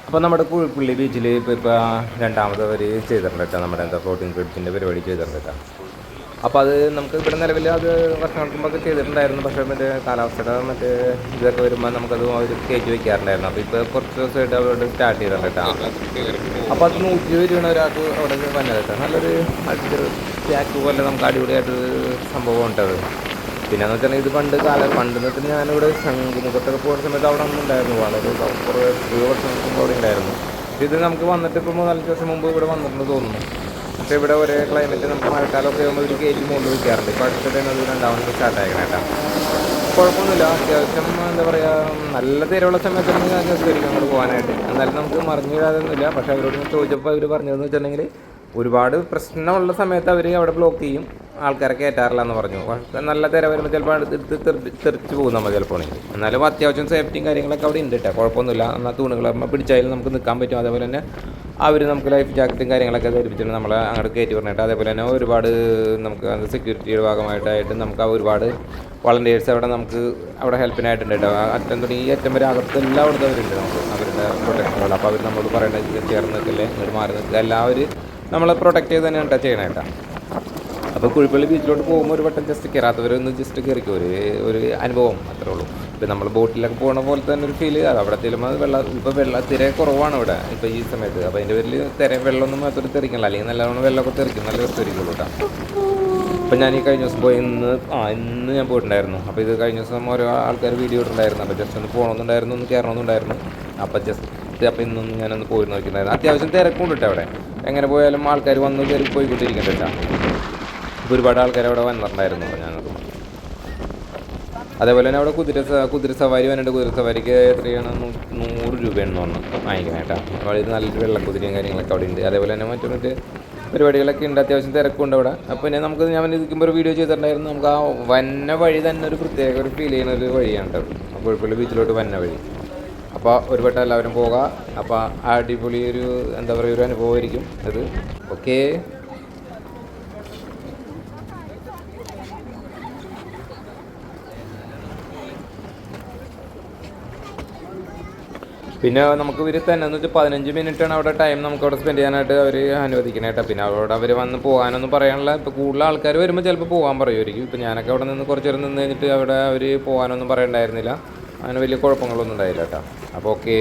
അപ്പോൾ നമ്മുടെ കുഴിപ്പള്ളി ബീച്ചിൽ ഇപ്പോൾ രണ്ടാമത് അവർ ചെയ്തിട്ടുണ്ട് കേട്ടോ. നമ്മുടെ എന്താ ഫ്ലോട്ടിംഗ് ബ്രിഡ്ജിൻ്റെ പരിപാടി ചെയ്തിട്ടുണ്ട് കേട്ടോ. അപ്പോൾ അത് നമുക്ക് ഇവിടെ നിലവിൽ അത് വർഷങ്ങൾക്ക് മുമ്പൊക്കെ ചെയ്തിട്ടുണ്ടായിരുന്നു. പക്ഷേ മറ്റേ കാലാവസ്ഥയുടെ മറ്റേ ഇതൊക്കെ വരുമ്പോൾ നമുക്കത് അവർ കയറ്റി വയ്ക്കാറുണ്ടായിരുന്നു. അപ്പോൾ ഇപ്പോൾ കുറച്ച് ദിവസമായിട്ട് അവരോട് സ്റ്റാർട്ട് ചെയ്തിട്ടുണ്ട് കേട്ടോ. അപ്പോൾ അത് 120 രൂപയാണ് ഒരാൾക്ക് അവിടെ വന്നത് കേട്ടോ. നല്ലൊരു പാക്ക് പോലെ നമുക്ക് അടിപൊളിയായിട്ട് സംഭവം ഉണ്ടത്. പിന്നെയെന്ന് വെച്ചിട്ടുണ്ടെങ്കിൽ ഇത് പണ്ടെന്ന് വെച്ചാൽ ഞാനിവിടെ ശംഖുമുഖത്തൊക്കെ പോകുന്ന സമയത്ത് അവിടെ ഒന്നും ഉണ്ടായിരുന്നു. വളരെ കുറേ വർഷങ്ങൾക്ക് മുമ്പ് അവിടെ ഉണ്ടായിരുന്നു. ഇത് നമുക്ക് വന്നിട്ട് ഇപ്പോൾ 4-5 വർഷം മുമ്പ് ഇവിടെ വന്നിട്ടുണ്ട് തോന്നുന്നു. പക്ഷേ ഇവിടെ ഒരേ ക്ലൈമറ്റ് നമുക്ക് മഴക്കാലമൊക്കെ ആകുമ്പോൾ ഒരു കയറ്റി മുകളിൽ വയ്ക്കാറുണ്ട്. ഇപ്പോൾ അടുത്തിട്ട് അത് രണ്ടാമത് സ്റ്റാർട്ട് ആയിക്കണം. കുഴപ്പമൊന്നുമില്ല. അത്യാവശ്യം എന്താ പറയുക, നല്ല തിരവുള്ള സമയത്തൊന്നും ഞാൻ ജസ്റ്റ് അങ്ങോട്ട് പോകാനായിട്ട്. എന്നാലും നമുക്ക് മറിഞ്ഞു വീഴാതൊന്നുമില്ല. പക്ഷേ അവരോട് ചോദിച്ചപ്പോൾ അവർ പറഞ്ഞതെന്ന് വെച്ചിട്ടുണ്ടെങ്കിൽ ഒരുപാട് പ്രശ്നമുള്ള സമയത്ത് അവർ അവിടെ ബ്ലോക്ക് ചെയ്യും, ആൾക്കാരെ കയറ്റാറില്ല എന്ന് പറഞ്ഞു. നല്ല തിര വരുമ്പോൾ ചിലപ്പോൾ എടുത്ത് തെറിച്ച് പോകും നമ്മൾ ചിലപ്പോൾ. എന്നാലും അത്യാവശ്യം സേഫ്റ്റിയും കാര്യങ്ങളൊക്കെ അവിടെ ഉണ്ട് കേട്ടോ. കുഴപ്പമൊന്നുമില്ല. എന്നാൽ തൂണുകൾ പിടിച്ചാലും നമുക്ക് നിൽക്കാൻ പറ്റും. അതേപോലെ തന്നെ അവർ നമുക്ക് ലൈഫ് ജാക്കറ്റും കാര്യങ്ങളൊക്കെ ധരിപ്പിച്ചിട്ട് നമ്മളെ അങ്ങോട്ട് കയറ്റി പറഞ്ഞിട്ട്, അതേപോലെ തന്നെ ഒരുപാട് നമുക്ക് സെക്യൂരിറ്റിയുടെ ഭാഗമായിട്ടായിട്ട് നമുക്ക് ഒരുപാട് വളണ്ടിയേഴ്സ് അവിടെ ഹെൽപ്പിനായിട്ടുണ്ട് കേട്ടോ. അറ്റം തുടങ്ങി ഈ അറ്റം വരെ അകത്തെല്ലാം അവിടുത്തെ അവരുണ്ട് നമുക്ക് അവരുടെ പ്രൊട്ടക്ഷനുകൾ. അപ്പോൾ അവർ നമ്മളോട് പറയേണ്ടത് ചേർന്ന് നിൽക്കല്ലേ, ഇങ്ങോട്ട് മാറി നിൽക്കുക, എല്ലാവരും നമ്മളെ പ്രൊട്ടക്റ്റ് ചെയ്ത് തന്നെയാണ് കേട്ടോ ചെയ്യണം കേട്ടോ. അപ്പോൾ കുഴിപ്പള്ളി ബീച്ചിലോട്ട് പോകുമ്പോൾ ഒരു വട്ടം ജസ്റ്റ് കയറാത്തവരൊന്ന് ജസ്റ്റ് കയറിക്കും, ഒരു അനുഭവം അത്രേ ഉള്ളൂ. ഇപ്പോൾ നമ്മൾ ബോട്ടിലൊക്കെ പോകുന്ന പോലെ തന്നെ ഒരു ഫീൽ. അത് അവിടെ ചെല്ലുമ്പോൾ ഇപ്പോൾ തിര കുറവാണ് ഇവിടെ ഇപ്പോൾ ഈ സമയത്ത്. അപ്പോൾ അതിൻ്റെ പേരിൽ വെള്ളമൊന്നും മാത്രം തെറിക്കണില്ല, അല്ലെങ്കിൽ നല്ലവണ്ണം വെള്ളമൊക്കെ തെറിക്കും, നല്ല തെറിക്കുള്ളൂ കേട്ടോ. അപ്പോൾ ഞാൻ ഈ കഴിഞ്ഞ ദിവസം പോയി ഇന്ന് ഞാൻ പോയിട്ടുണ്ടായിരുന്നു. അപ്പോൾ ഇത് കഴിഞ്ഞ ദിവസം ഓരോ ആൾക്കാർ വീഡിയോ ഇട്ടുണ്ടായിരുന്നു. അപ്പോൾ ജസ്റ്റ് ഒന്ന് പോകണമെന്നുണ്ടായിരുന്നു, ഒന്ന് കയറണമെന്നുണ്ടായിരുന്നു. അപ്പോൾ ഇന്നൊന്ന് ഞാനൊന്ന് പോയി നോക്കിയിട്ടുണ്ടായിരുന്നു. അത്യാവശ്യം തിരക്കുണ്ട് കേട്ടോ അവിടെ. എങ്ങനെ പോയാലും ആൾക്കാർ വന്ന് കയറി പോയിക്കൊണ്ടിരിക്കുന്നുണ്ട് കേട്ടോ. ഇപ്പോൾ ഒരുപാട് ആൾക്കാർ അവിടെ വന്നിട്ടുണ്ടായിരുന്നു. അപ്പോൾ ഞാനത് അതേപോലെ തന്നെ അവിടെ കുതിര സവാരി വന്നിട്ട്, കുതിര സവാരിക്ക് എത്രയാണ് 100 രൂപയാണെന്ന് പറഞ്ഞു വാങ്ങിക്കാനായിട്ടാ. അപ്പോൾ ഇത് നല്ലൊരു വെള്ളക്കുതിരയും കാര്യങ്ങളൊക്കെ അവിടെ ഉണ്ട്. അതേപോലെ തന്നെ മറ്റു പരിപാടികളൊക്കെ ഉണ്ട്. അത്യാവശ്യം തിരക്കുണ്ട് അവിടെ. അപ്പോൾ പിന്നെ ഞാൻ ഇരിക്കുമ്പോൾ ഒരു വീഡിയോ ചെയ്തിട്ടുണ്ടായിരുന്നു. നമുക്ക് ആ വന്ന വഴി തന്നെ ഒരു പ്രത്യേക ഒരു ഫീൽ ചെയ്യുന്ന ഒരു വഴിയാണ് കേട്ടോ, കുഴിപ്പള്ളി ബീച്ചിലോട്ട് വന്ന വഴി. അപ്പോൾ ഒരു വട്ടം എല്ലാവരും പോകാം. അപ്പോൾ അടിപൊളി ഒരു എന്താ പറയുക ഒരു അനുഭവമായിരിക്കും ഇത്. ഓക്കേ. പിന്നെ നമുക്ക് ഇവർ തന്നെ എന്ന് വെച്ചാൽ 15 മിനിറ്റാണ് അവിടെ ടൈം നമുക്ക് അവിടെ സ്പെൻഡ് ചെയ്യാനായിട്ട് അവർ അനുവദിക്കണേട്ടോ. പിന്നെ അവിടെ അവർ വന്ന് പോകാനൊന്നും പറയാനുള്ള, ഇപ്പോൾ കൂടുതൽ ആൾക്കാർ വരുമ്പോൾ ചിലപ്പോൾ പോകാൻ പറയുമായിരിക്കും. ഇപ്പോൾ ഞാനൊക്കെ അവിടെ നിന്ന് കുറച്ച് നേരം നിന്ന് കഴിഞ്ഞിട്ട് അവിടെ അവർ പോകാനൊന്നും പറയണ്ടായിരുന്നില്ല. അങ്ങനെ വലിയ കുഴപ്പങ്ങളൊന്നും ഉണ്ടായില്ല കേട്ടോ. അപ്പോൾ ഓക്കേ.